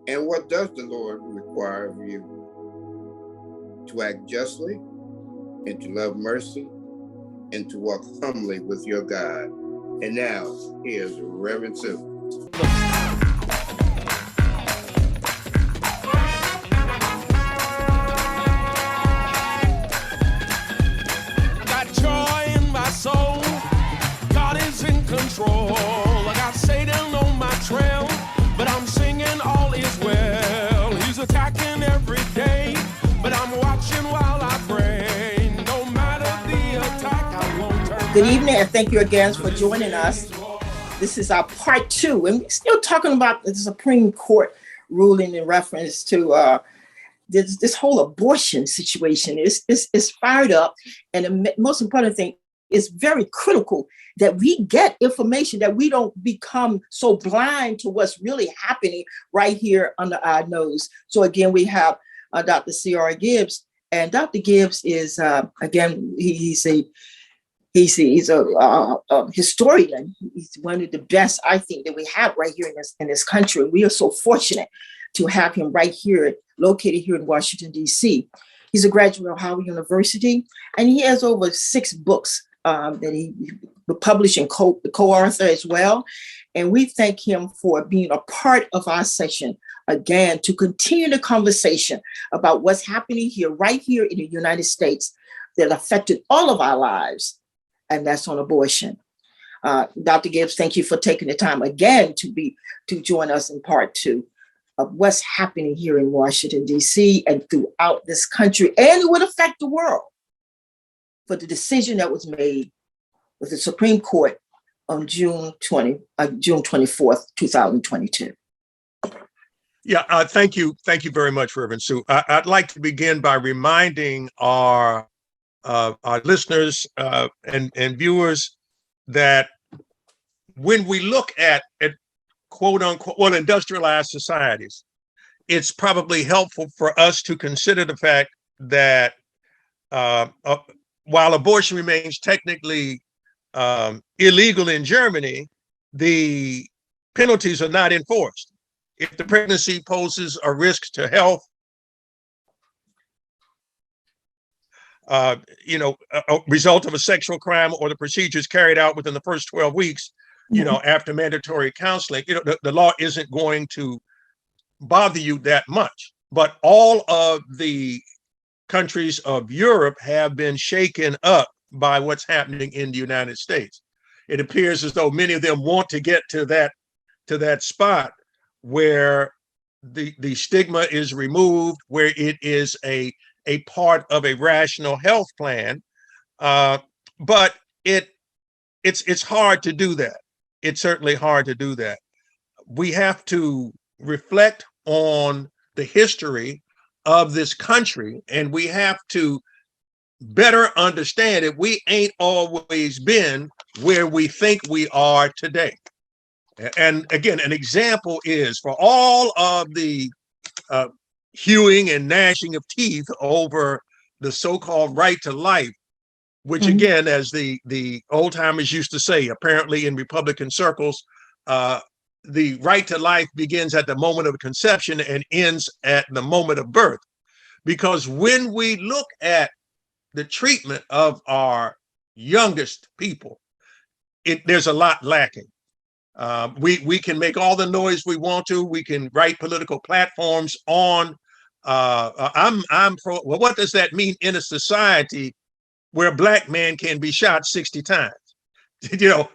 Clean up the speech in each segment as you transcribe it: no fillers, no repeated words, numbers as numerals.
And what does the Lord require of you? To act justly, and to love mercy, and to walk humbly with your God. And now, here's Reverend Sue. Got joy in my soul. God is in control. I got Satan on my trail, but I'm singing all is well. He's attacking every day, but I'm watching while I pray. No matter the attack, I won't turn. Good evening, and thank you again for joining us. This is our part 2, and we're still talking about the Supreme Court ruling in reference to this whole abortion situation. It's fired up, and the most important thing is very critical that we get information, that we don't become so blind to what's really happening right here under our nose. So again, we have Dr. C.R. Gibbs, and Dr. Gibbs is again, he's a historian. He's one of the best, I think, that we have right here in this country. We are so fortunate to have him right here, located here in Washington, D.C. He's a graduate of Howard University, and he has over 6 books that he published and co-author as well. And we thank him for being a part of our session again to continue the conversation about what's happening here, right here in the United States, that affected all of our lives, and that's on abortion. Dr. Gibbs, thank you for taking the time again to join us in part 2 of what's happening here in Washington, D.C. and throughout this country, and it would affect the world, for the decision that was made with the Supreme Court on June 24th, 2022. Yeah, thank you very much, Reverend Sue. I'd like to begin by reminding our listeners and viewers that when we look at quote unquote industrialized societies, it's probably helpful for us to consider the fact that while abortion remains technically illegal in Germany, the penalties are not enforced. If the pregnancy poses a risk to health, a result of a sexual crime, or the procedures carried out within the first 12 weeks, after mandatory counseling, the law isn't going to bother you that much. But all of the countries of Europe have been shaken up by what's happening in the United States. It appears as though many of them want to get to that spot where the stigma is removed, where it is a part of a rational health plan, but it's hard to do that. It's certainly hard to do that. We have to reflect on the history of this country, and we have to better understand that we ain't always been where we think we are today. And again, an example is for all of the hewing and gnashing of teeth over the so-called right to life, which again, as the old timers used to say, apparently in Republican circles, the right to life begins at the moment of conception and ends at the moment of birth. Because when we look at the treatment of our youngest people, there's a lot lacking. We can make all the noise we want to. We can write political platforms on. I'm pro. Well, what does that mean in a society where a Black man can be shot 60 times?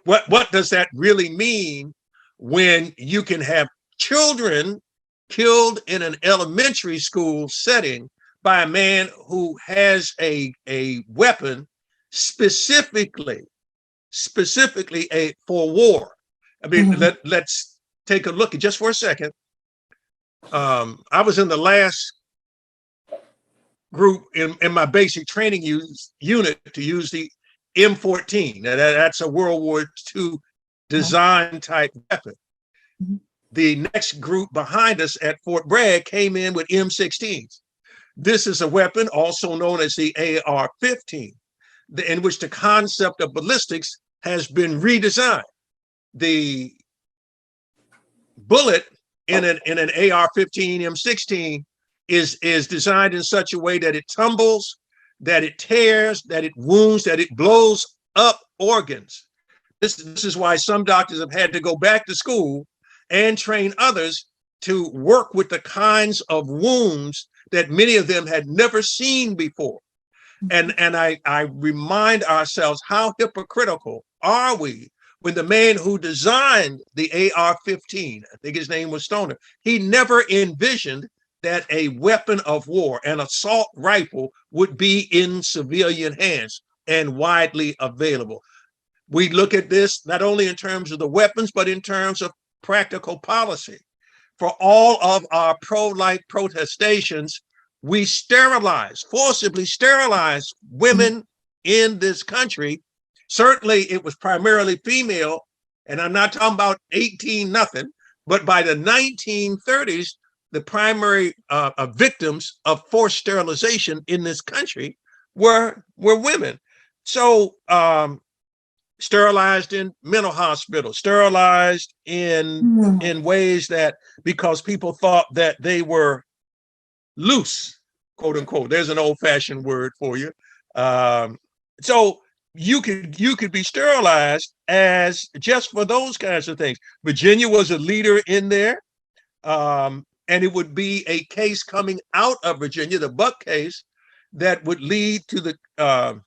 What does that really mean when you can have children killed in an elementary school setting by a man who has a weapon specifically for war? I mean, let's take a look at just for a second. I was in the last group in my basic training unit to use the M14. That's a World War II design type weapon. The next group behind us at Fort Bragg came in with M16s. This is a weapon also known as the AR-15, in which the concept of ballistics has been redesigned. The bullet in an AR-15 M16 is designed in such a way that it tumbles, that it tears, that it wounds, that it blows up organs. This is why some doctors have had to go back to school and train others to work with the kinds of wounds that many of them had never seen before. And I remind ourselves, how hypocritical are we when the man who designed the AR-15, I think his name was Stoner, he never envisioned that a weapon of war, an assault rifle, would be in civilian hands and widely available. We look at this not only in terms of the weapons, but in terms of practical policy. For all of our pro-life protestations, we forcibly sterilize women in this country. Certainly it was primarily female, and I'm not talking about 18 nothing, but by the 1930s, the primary victims of forced sterilization in this country were women. So sterilized in mental hospitals, sterilized in ways that, because people thought that they were loose, quote unquote. There's an old-fashioned word for you. So you could be sterilized as just for those kinds of things. Virginia was a leader in there, and it would be a case coming out of Virginia, the Buck case, that would lead to the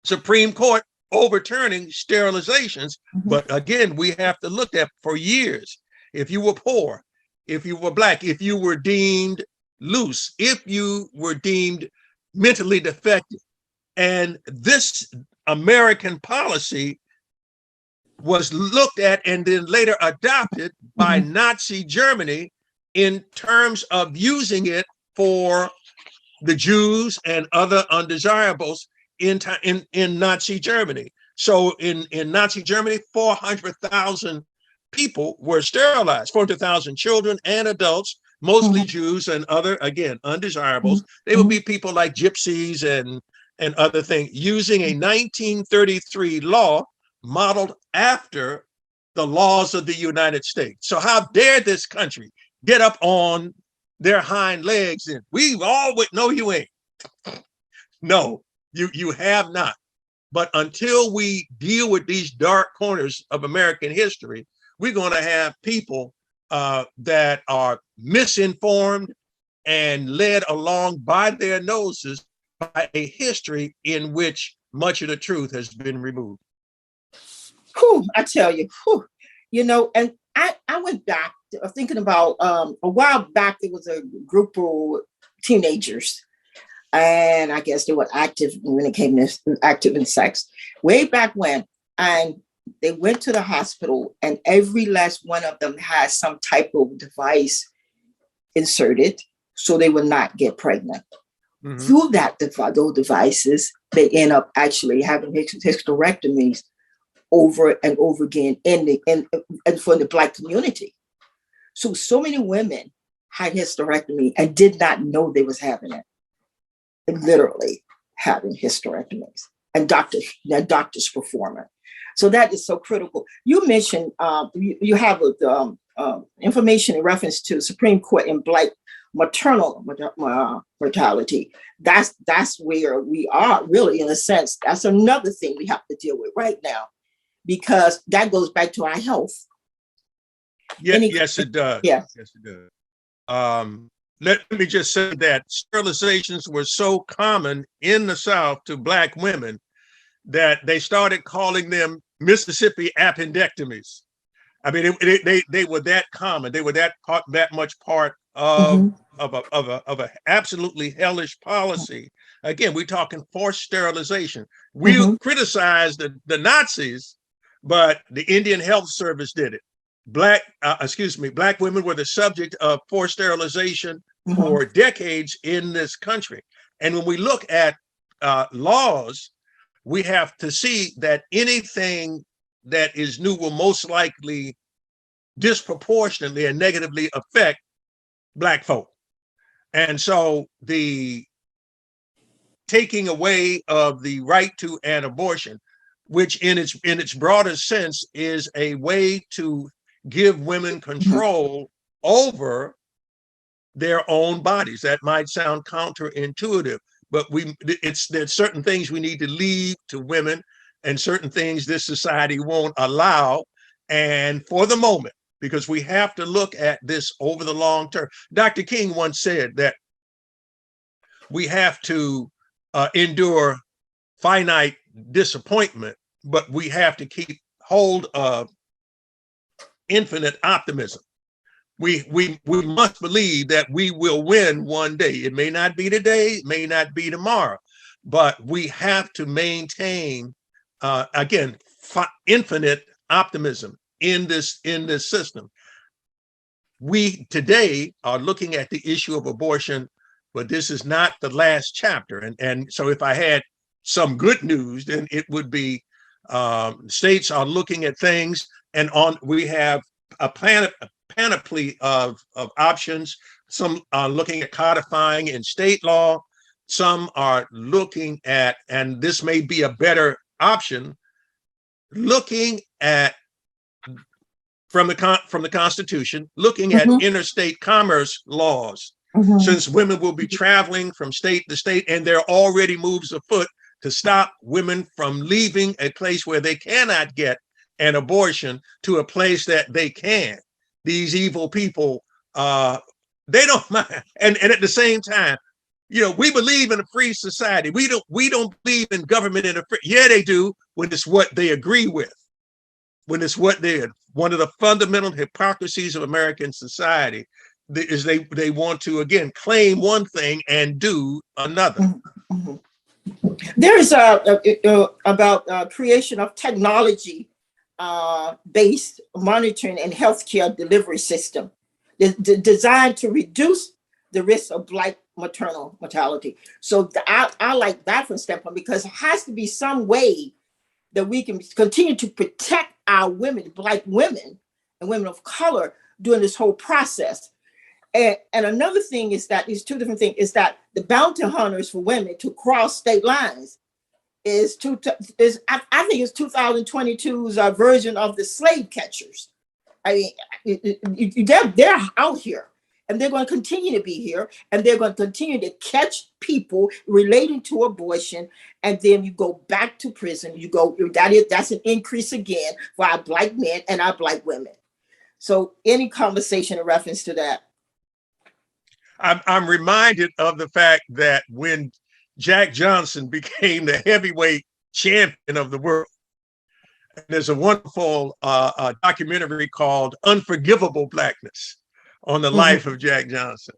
Supreme Court overturning sterilizations. But again, we have to look at, for years, if you were poor, if you were Black, if you were deemed loose, if you were deemed mentally defective. And this American policy was looked at and then later adopted by Nazi Germany in terms of using it for the Jews and other undesirables in Nazi Germany. So in Nazi Germany, 400,000 people were sterilized, 400,000 children and adults, mostly Jews and other, again, undesirables. They would be people like gypsies and other things, using a 1933 law modeled after the laws of the United States. So how dare this country get up on their hind legs and we all would know you ain't. No, you have not. But until we deal with these dark corners of American history, we're going to have people that are misinformed and led along by their noses by a history in which much of the truth has been removed. Whew, I tell you, and I went back thinking about a while back, there was a group of teenagers, and I guess they were active when it came to active in sex way back when. And they went to the hospital, and every last one of them had some type of device inserted so they would not get pregnant. Through those devices, they end up actually having hysterectomies over and over again and for the Black community. So many women had hysterectomy and did not know they was having it. And literally having hysterectomies, and doctors perform it. So that is so critical. You mentioned you have information in reference to Supreme Court in Black maternal mortality. That's where we are, really, in a sense. That's another thing we have to deal with right now, because that goes back to our health. Yes, it does. Yeah. Yes, it does. Let me just say that sterilizations were so common in the South to Black women that they started calling them Mississippi appendectomies. I mean, they were that common. They were that much part of a absolutely hellish policy. Again, we're talking forced sterilization. We criticized the Nazis, but the Indian Health Service did it. Black women were the subject of forced sterilization for decades in this country. And when we look at laws, we have to see that anything that is new will most likely disproportionately and negatively affect Black folk. And so the taking away of the right to an abortion, which in its broadest sense is a way to give women control over their own bodies. That might sound counterintuitive, but there's certain things we need to leave to women and certain things this society won't allow. And for the moment, because we have to look at this over the long term. Dr. King once said that we have to endure finite disappointment, but we have to keep hold of infinite optimism. We must believe that we will win one day. It may not be today, it may not be tomorrow, but we have to maintain again infinite optimism in this system. We today are looking at the issue of abortion, but this is not the last chapter. And so if I had some good news, then it would be states are looking at things, and we have a panoply of options. Some are looking at codifying in state law. Some are looking at, and this may be a better option, looking at from the Constitution, looking at interstate commerce laws, since women will be traveling from state to state, and there are already moves afoot to stop women from leaving a place where they cannot get an abortion to a place that they can. These evil people, they don't mind. And at the same time, we believe in a free society. We don't believe in government in a free. Yeah, they do when it's what they agree with. When it's what they're, one of the fundamental hypocrisies of American society is they want to, again, claim one thing and do another. There is about creation of technology based monitoring and healthcare delivery system designed to reduce the risk of Black maternal mortality. So I like that from standpoint, because it has to be some way that we can continue to protect our women, Black women and women of color during this whole process. And another thing is that these two different things is that the bounty hunters for women to cross state lines I think it's 2022's version of the slave catchers. I mean, they're out here, and they're going to continue to be here, and they're going to continue to catch people relating to abortion, and then you go back to prison. That's an increase again for our Black men and our Black women. So any conversation in reference to that? I'm reminded of the fact that when Jack Johnson became the heavyweight champion of the world, and there's a wonderful documentary called Unforgivable Blackness on the life of Jack Johnson.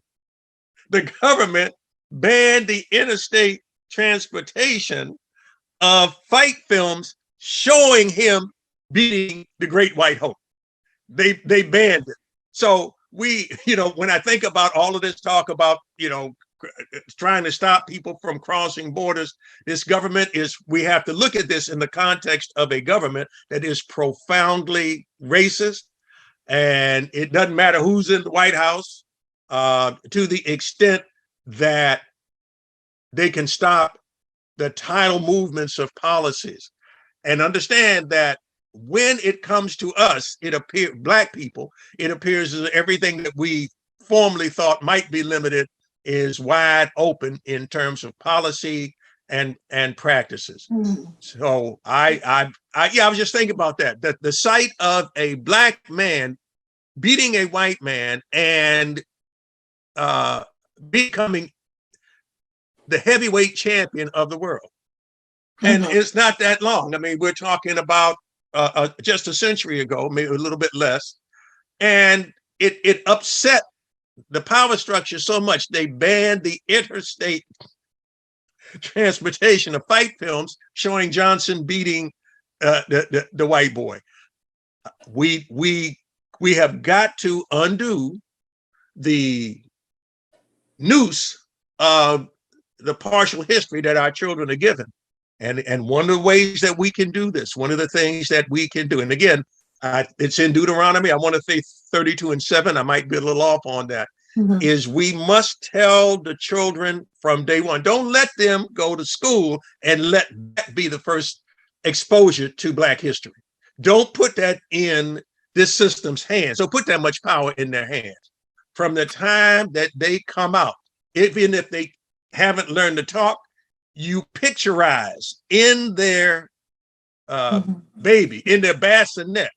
The government banned the interstate transportation of fight films showing him beating the Great White Hope. They banned it. So when I think about all of this talk about, trying to stop people from crossing borders, this government we have to look at this in the context of a government that is profoundly racist. And it doesn't matter who's in the White House, to the extent that they can stop the tidal movements of policies. And understand that when it comes to us, Black people, it appears as everything that we formerly thought might be limited is wide open in terms of policy and practices. So I was just thinking about that the sight of a Black man beating a white man and becoming the heavyweight champion of the world. And it's not that long. I mean, we're talking about just a century ago, maybe a little bit less. And it upset the power structure so much, they banned the interstate transportation of fight films showing Johnson beating the white boy. We have got to undo the noose of the partial history that our children are given. And one of the ways that we can do this, one of the things that we can do, and again, it's in Deuteronomy, I want to say 32:7, I might be a little off on that, is we must tell the children from day one, don't let them go to school and let that be the first exposure to Black history. Don't put that in this system's hands. Don't put that much power in their hands. from the time that they come out, even if they haven't learned to talk, you picturize in their baby, in their bassinet,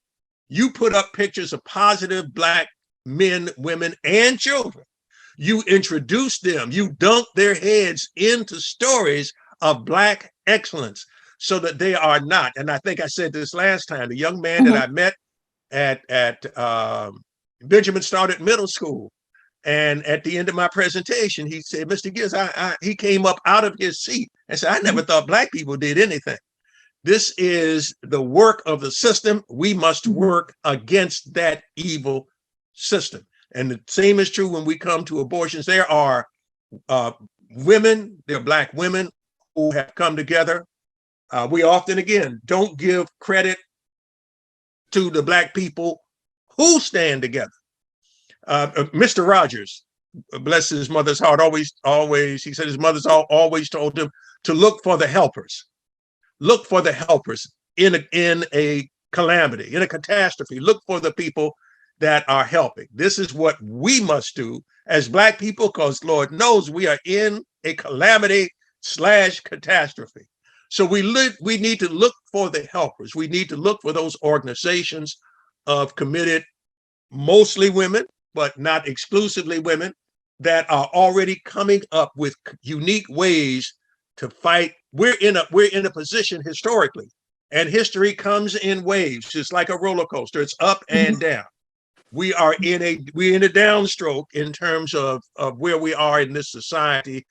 you put up pictures of positive Black men, women, and children. You introduce them, you dunk their heads into stories of Black excellence so that they are not. And I think I said this last time, the young man that I met at Benjamin started middle school. And at the end of my presentation, he said, Mr. Gibbs, he came up out of his seat and said, I never thought Black people did anything. This is the work of the system. We must work against that evil system. And the same is true when we come to abortions. There are women, there are Black women who have come together. We often, again, don't give credit to the Black people who stand together. Mr. Rogers, bless his mother's heart, always, he said his mother's always told him to look for the helpers. Look for the helpers in a calamity, in a catastrophe. Look for the people that are helping. This is what we must do as Black people, because Lord knows we are in a calamity / catastrophe. So we need to look for the helpers. We need to look for those organizations of committed, mostly women, but not exclusively women, that are already coming up with unique ways to fight. We're in a position historically, and history comes in waves. It's like a roller coaster. It's up and down. We're in a downstroke in terms of where we are in this society,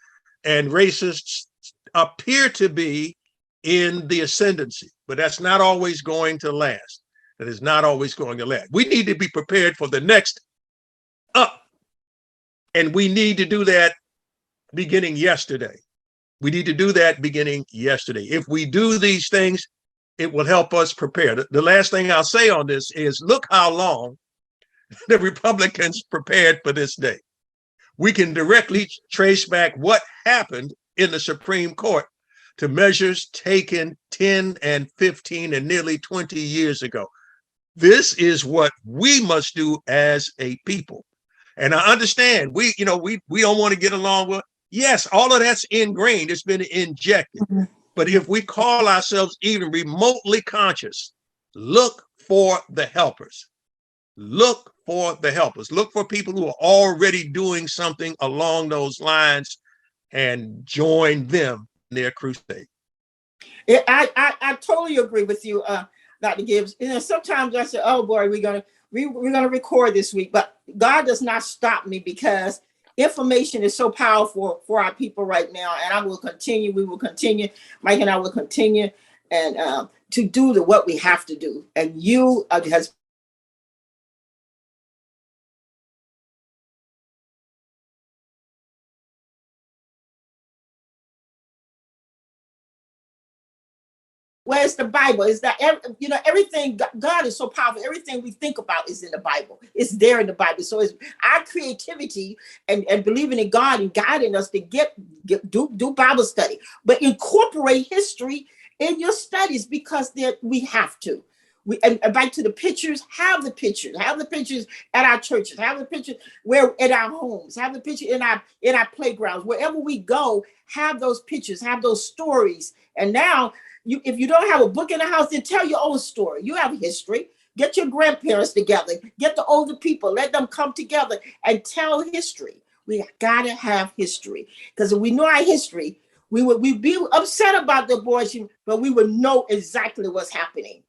and racists appear to be in the ascendancy, but that's not always going to last. That is not always going to last. We need to be prepared for the next up, and we need to do that beginning yesterday. We need to do that beginning yesterday. If we do these things, it will help us prepare. The last thing I'll say on this is, look how long the Republicans prepared for this day. We can directly trace back what happened in the Supreme Court to measures taken 10 and 15 and nearly 20 years ago. This is what we must do as a people. And I understand we don't want to get along with. Yes, all of that's ingrained. It's been injected. But if we call ourselves even remotely conscious, look for the helpers. Look for the helpers. Look for people who are already doing something along those lines and join them in their crusade. Yeah, I totally agree with you, Dr. Gibbs. Sometimes I say, oh boy, we're gonna record this week, but God does not stop me, because information is so powerful for our people right now. And we will continue, Mike and I will continue and to do what we have to do. And you has where's the Bible? Is that everything? God is so powerful. Everything we think about is in the Bible. It's there in the Bible. So it's our creativity and believing in God and guiding us to do Bible study, but incorporate history in your studies, because we have to. And back to the pictures. Have the pictures at our churches. Have the pictures at our homes. Have the picture in our playgrounds. Wherever we go, have those pictures. Have those stories. And now, if you don't have a book in the house, then tell your own story. You have history. Get your grandparents together. Get the older people. Let them come together and tell history. We gotta have history, because if we know our history, we'd be upset about the abortion, but we would know exactly what's happening.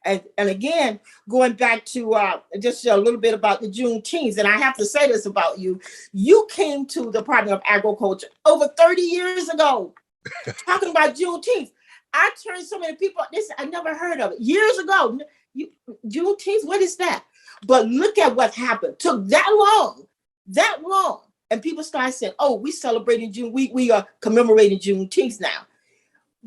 And again, going back to just a little bit about the Juneteenth, and I have to say this about you. You came to the Department of Agriculture over 30 years ago, talking about Juneteenth. I turned so many people, I never heard of it. Years ago, Juneteenth, what is that? But look at what happened. Took that long. And people started saying, oh, we celebrating June. We are commemorating Juneteenth now.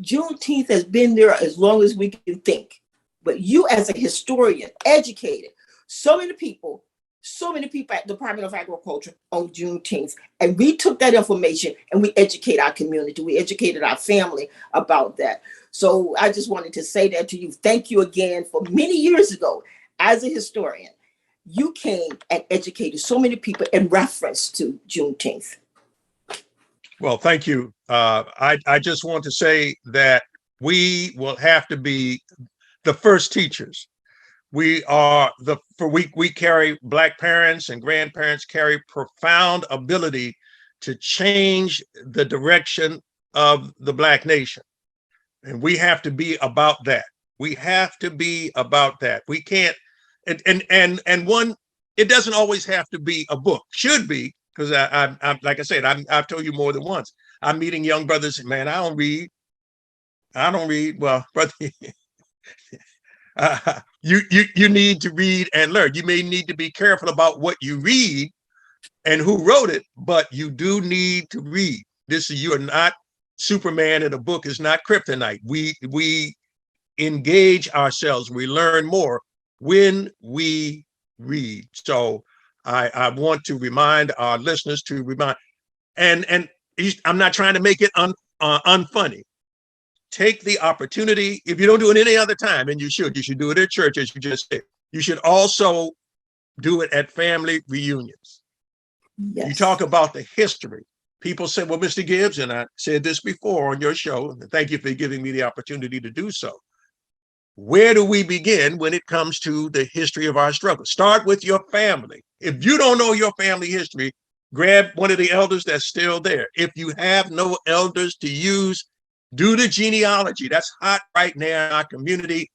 Juneteenth has been there as long as we can think. But you as a historian, educated, so many people at the Department of Agriculture on Juneteenth. And we took that information and we educate our community. We educated our family about that. So I just wanted to say that to you. Thank you again for many years ago as a historian. you came and educated so many people in reference to Juneteenth. Well, thank you. I just want to say that we will have to be the first teachers. We are we carry, Black parents and grandparents carry profound ability to change the direction of the Black nation. And we have to be about that. We have to be about that. We can't, and one, it doesn't always have to be a book. Should be, because I'm like I said, I've told you more than once. I'm meeting young brothers. Man, I don't read. Well, brother, you need to read and learn. You may need to be careful about what you read and who wrote it, but you do need to read. You are not Superman, and a book is not kryptonite. We engage ourselves. We learn more when we read. So I want to remind our listeners to remind, and I'm not trying to make it unfunny. Take the opportunity. If you don't do it any other time, and you should do it at church, as you just said. You should also do it at family reunions. Yes. You talk about the history. People say, well, Mr. Gibbs, and I said this before on your show, and thank you for giving me the opportunity to do so. Where do we begin when it comes to the history of our struggle? Start with your family. If you don't know your family history, grab one of the elders that's still there. If you have no elders to use, do the genealogy. That's hot right now in our community.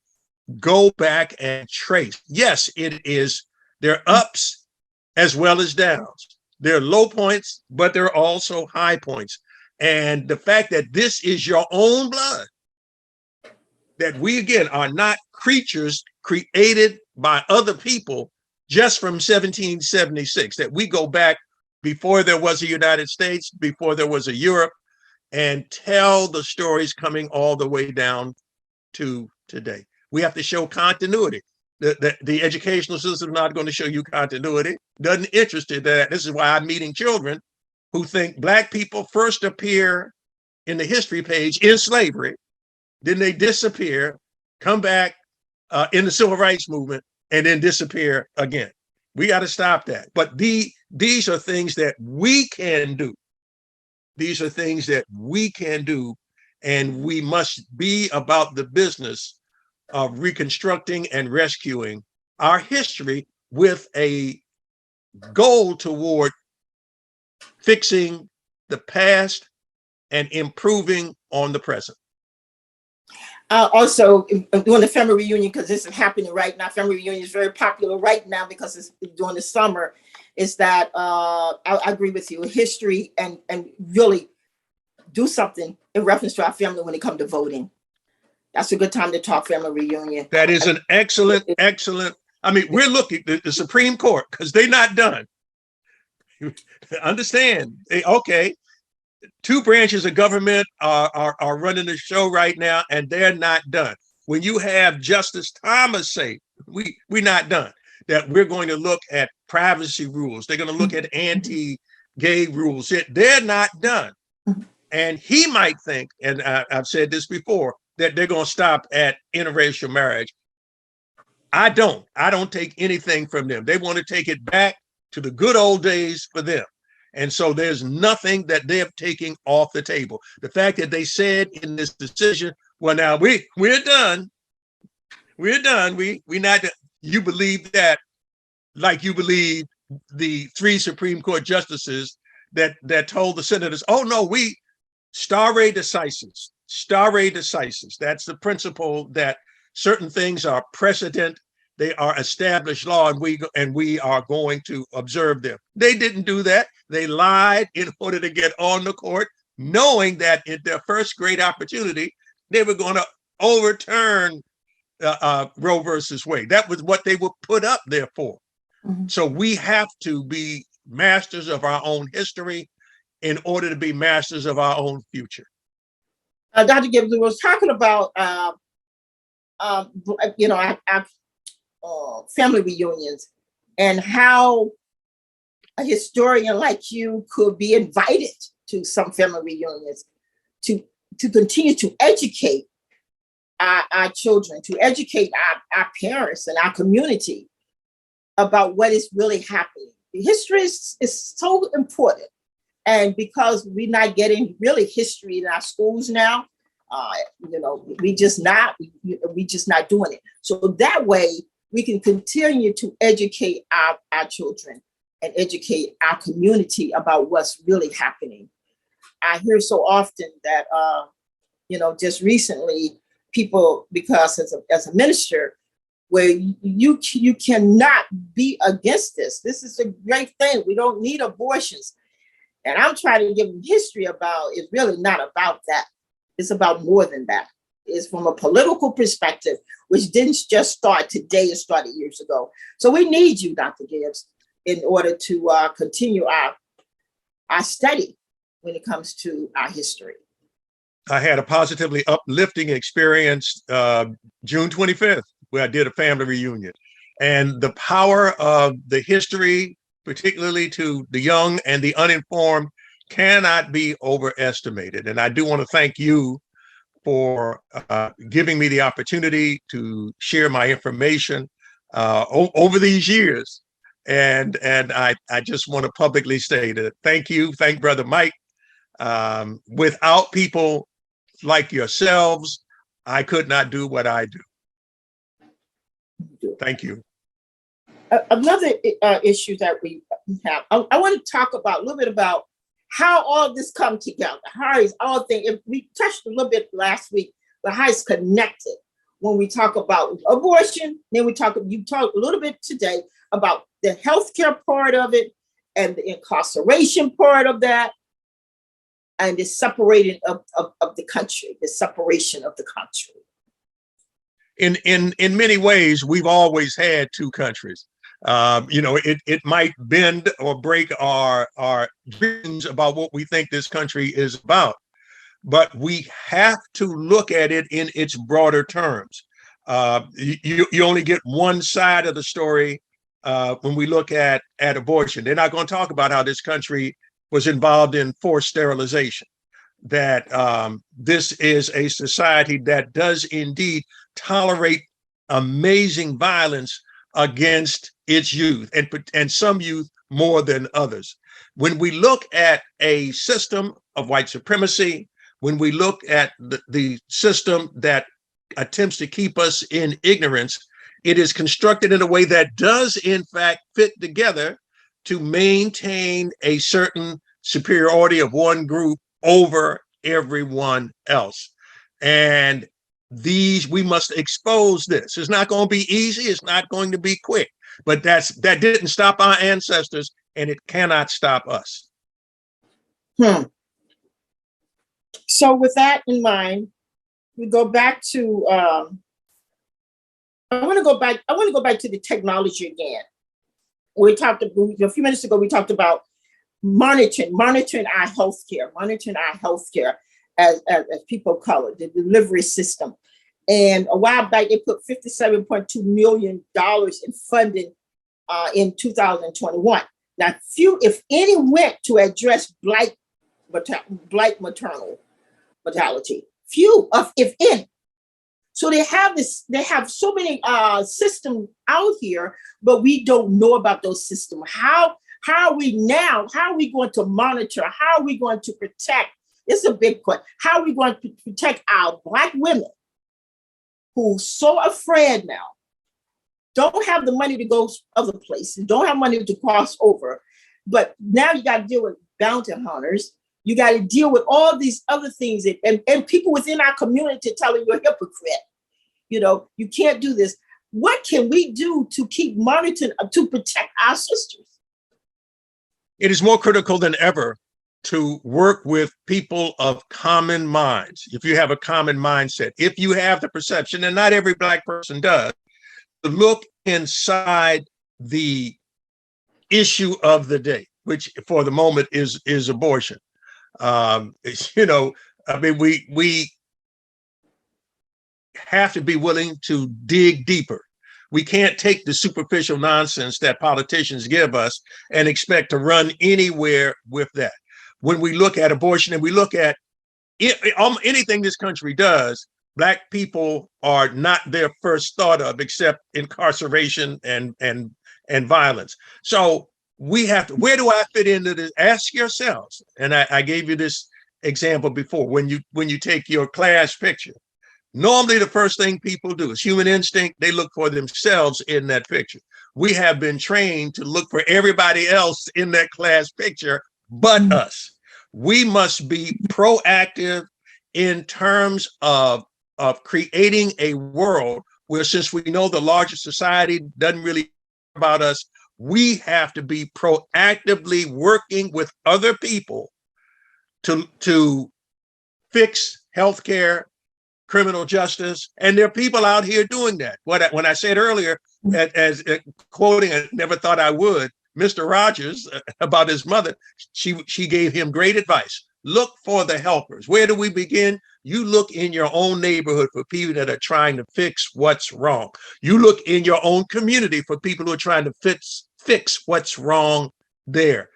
Go back and trace. Yes, it is. There are ups as well as downs. There are low points, but there are also high points. And the fact that this is your own blood, that we, again, are not creatures created by other people just from 1776, that we go back before there was a United States, before there was a Europe, and tell the stories coming all the way down to today. We have to show continuity. The educational system is not going to show you continuity. Doesn't interest in that. This is why I'm meeting children who think Black people first appear in the history page in slavery, then they disappear, come back in the civil rights movement, and then disappear again. We got to stop that. But these are things that we can do. These are things that we can do, and we must be about the business of reconstructing and rescuing our history with a goal toward fixing the past and improving on the present. Also, doing the family reunion, because this is happening right now. Family reunion is very popular right now because it's during the summer. Is that I agree with you. History and really do something in reference to our family when it comes to voting. That's a good time to talk family reunion. That is an excellent. I mean, we're looking at the Supreme Court because they're not done. Understand? Okay, two branches of government are running the show right now, and they're not done. When you have Justice Thomas say, we're not done, that we're going to look at privacy rules. They're going to look at anti-gay rules. They're not done. And he might think, and I've said this before, that they're going to stop at interracial marriage. I don't take anything from them. They want to take it back to the good old days for them. And so there's nothing that they're taking off the table. The fact that they said in this decision, well, now we're done. We're done. We not. You believe that, like you believe the 3 Supreme Court justices that told the senators, oh no, we stare decisis. Stare decisis. That's the principle that certain things are precedent. They are established law, and we are going to observe them. They didn't do that. They lied in order to get on the court, knowing that in their first great opportunity, they were going to overturn Roe versus Wade. That was what they were put up there for. Mm-hmm. So we have to be masters of our own history in order to be masters of our own future. Dr. Gibbs was talking about, family reunions and how a historian like you could be invited to some family reunions to continue to educate our children, to educate our parents and our community about what is really happening. The history is so important. And because we're not getting really history in our schools now, we just not doing it. So that way we can continue to educate our children and educate our community about what's really happening. I hear so often that, just recently people, because as a minister, where you cannot be against this. This is a great thing. We don't need abortions. And I'm trying to give them history about, it's really not about that. It's about more than that. It's from a political perspective, which didn't just start today, it started years ago. So we need you, Dr. Gibbs, in order to continue our study when it comes to our history. I had a positively uplifting experience June 25th, where I did a family reunion. And the power of the history, particularly to the young and the uninformed, cannot be overestimated. And I do want to thank you for giving me the opportunity to share my information over these years. And I just want to publicly say that thank you. Thank Brother Mike. Without people like yourselves, I could not do what I do. Thank you. Another issue that we have, I want to talk about a little bit about how all this come together. How is all things, if we touched a little bit last week, but how it's connected when we talk about abortion, then you talk a little bit today about the healthcare part of it and the incarceration part of that, and the separating of the country, the separation of the country. In many ways, we've always had two countries. It might bend or break our dreams about what we think this country is about, but we have to look at it in its broader terms. You only get one side of the story when we look at abortion. They're not going to talk about how this country was involved in forced sterilization, that this is a society that does indeed tolerate amazing violence against its youth, and some youth more than others. When we look at a system of white supremacy, when we look at the system that attempts to keep us in ignorance, it is constructed in a way that does in fact fit together to maintain a certain superiority of one group over everyone else. And we must expose this. It's not going to be easy. It's not going to be quick, but that didn't stop our ancestors, and it cannot stop us. So with that in mind, we go back to, I want to go back to the technology again. A few minutes ago, we talked about monitoring our healthcare as people of color, the delivery system. And a while back, they put $57.2 million in funding in 2021. Now, few, if any, went to address black maternal mortality. Few, if any. So they have so many systems out here, but we don't know about those systems. How are we going to monitor? How are we going to protect? It's a big question. How are we going to protect our Black women who are so afraid now, don't have the money to go other places, don't have money to cross over, but now you got to deal with bounty hunters. You got to deal with all these other things and people within our community telling you a hypocrite. You can't do this. What can we do to keep monitoring, to protect our sisters? It is more critical than ever to work with people of common minds. If you have a common mindset, if you have the perception, and not every Black person does, to look inside the issue of the day, which for the moment is abortion. We have to be willing to dig deeper. We can't take the superficial nonsense that politicians give us and expect to run anywhere with that. When we look at abortion and we look at anything this country does, Black people are not their first thought of, except incarceration and and violence. So we have to, where do I fit into this? Ask yourselves. And I gave you this example before. When you take your class picture, normally the first thing people do is human instinct. They look for themselves in that picture. We have been trained to look for everybody else in that class picture but us. We must be proactive in terms of creating a world where, since we know the larger society doesn't really care about us, we have to be proactively working with other people to fix healthcare, criminal justice, and there are people out here doing that. When I said earlier, as quoting, I never thought I would, Mr. Rogers, about his mother, she gave him great advice. Look for the helpers. Where do we begin? You look in your own neighborhood for people that are trying to fix what's wrong. You look in your own community for people who are trying to fix what's wrong there.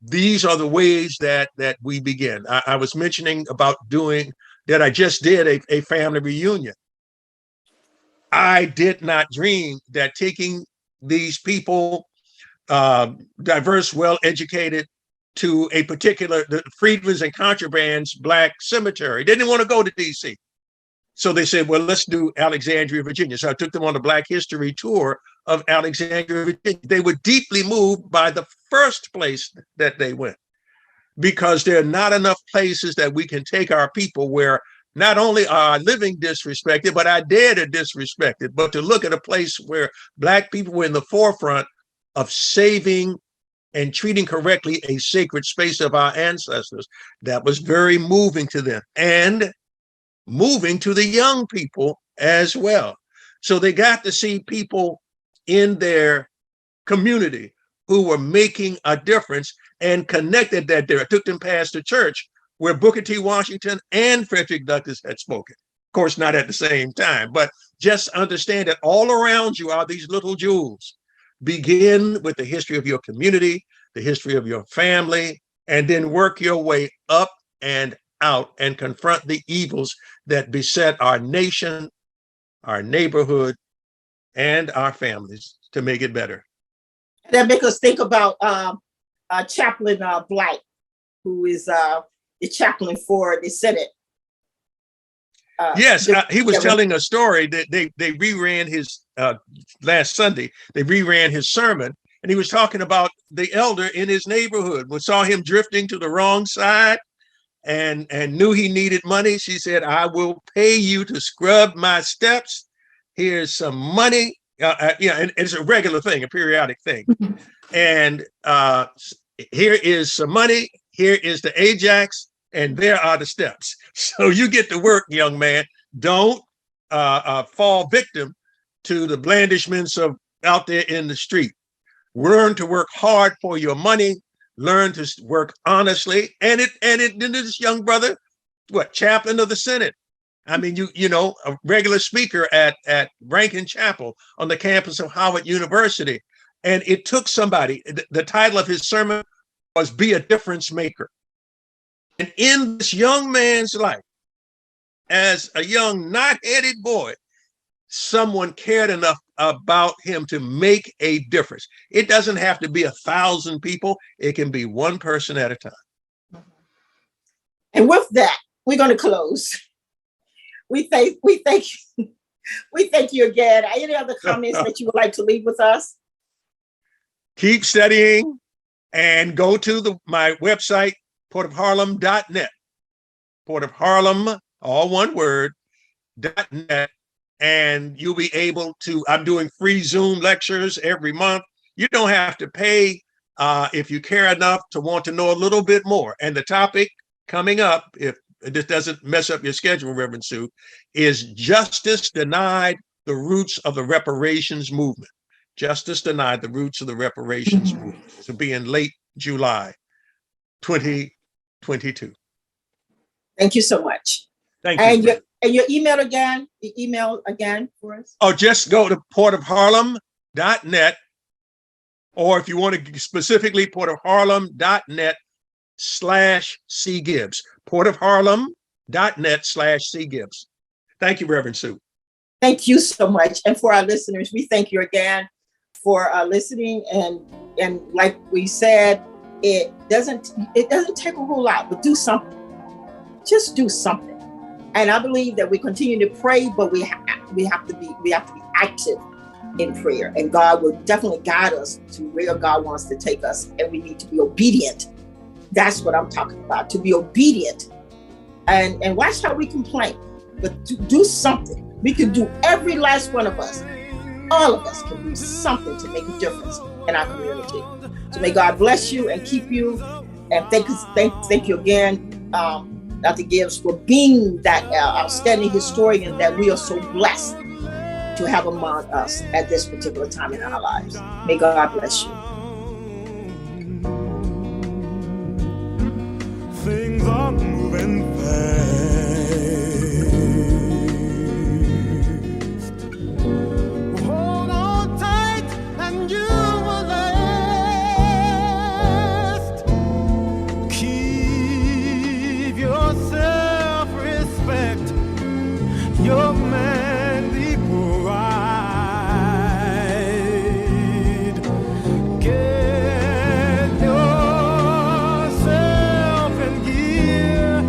These are the ways that we begin. I was mentioning about doing that. I just did a family reunion. I did not dream that taking these people, diverse, well-educated, to a particular, the Freedmen's and Contrabands Black Cemetery. They didn't want to go to DC. So they said, well, let's do Alexandria, Virginia. So I took them on a Black history tour of Alexandria, Virginia. They were deeply moved by the first place that they went, because there are not enough places that we can take our people where not only are our living disrespected, but our dead are disrespected. But to look at a place where Black people were in the forefront of saving and treating correctly a sacred space of our ancestors, that was very moving to them, and moving to the young people as well. So they got to see people in their community who were making a difference and connected that there. I took them past the church where Booker T. Washington and Frederick Douglass had spoken. Of course, not at the same time, but just understand that all around you are these little jewels. Begin with the history of your community, the history of your family, and then work your way up and out and confront the evils that beset our nation, our neighborhood, and our families to make it better. That makes us think about Chaplain Blight, who is the chaplain for the Senate. Yes, he was telling a story that they reran his last Sunday. They reran his sermon, and he was talking about the elder in his neighborhood who saw him drifting to the wrong side and knew he needed money. She said, "I will pay you to scrub my steps. Here's some money." And it's a regular thing, a periodic thing. And here is some money. Here is the Ajax, and there are the steps. So you get to work, young man. Don't fall victim to the blandishments of out there in the street. Learn to work hard for your money. Learn to work honestly. And this young brother, chaplain of the Senate. I mean, you know, a regular speaker at Rankin Chapel on the campus of Howard University. And it took somebody, the title of his sermon was "Be a Difference Maker." And in this young man's life, as a young knot-headed boy, someone cared enough about him to make a difference. It doesn't have to be 1,000 people. It can be one person at a time. And with that, we're going to close. We thank you again. Any other comments that you would like to leave with us? Keep studying and go to my website, portofharlem.net. Port of Harlem, all one word, .net. And you'll be able to, I'm doing free Zoom lectures every month. You don't have to pay if you care enough to want to know a little bit more. And the topic coming up, if this doesn't mess up your schedule, Reverend Sue, is Justice Denied, the Roots of the Reparations Movement. Justice Denied, the Roots of the Reparations Movement. This will be in late July 2022. Thank you so much. Thank you. And your email again, the email again for us? Oh, just go to portofharlem.net, or if you want to specifically, portofharlem.net/C Gibbs. portofharlem.net/C Gibbs. Thank you, Reverend Sue. Thank you so much. And for our listeners, we thank you again for listening. And like we said, it doesn't take a whole lot, but do something. Just do something. And I believe that we continue to pray, but we have to be active in prayer, and God will definitely guide us to where God wants to take us, and we need to be obedient. That's what I'm talking about, to be obedient. And watch how we complain, but to do something. We can do, every last one of us, all of us can do something to make a difference in our community. So may God bless you and keep you. And thank you again, Dr. Gibbs, for being that outstanding historian that we are so blessed to have among us at this particular time in our lives. May God bless you. Things are moving fast. Hold on tight and you will last. Keep your self-respect, your manly pride. Get yourself in gear.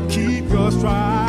Keep your stride.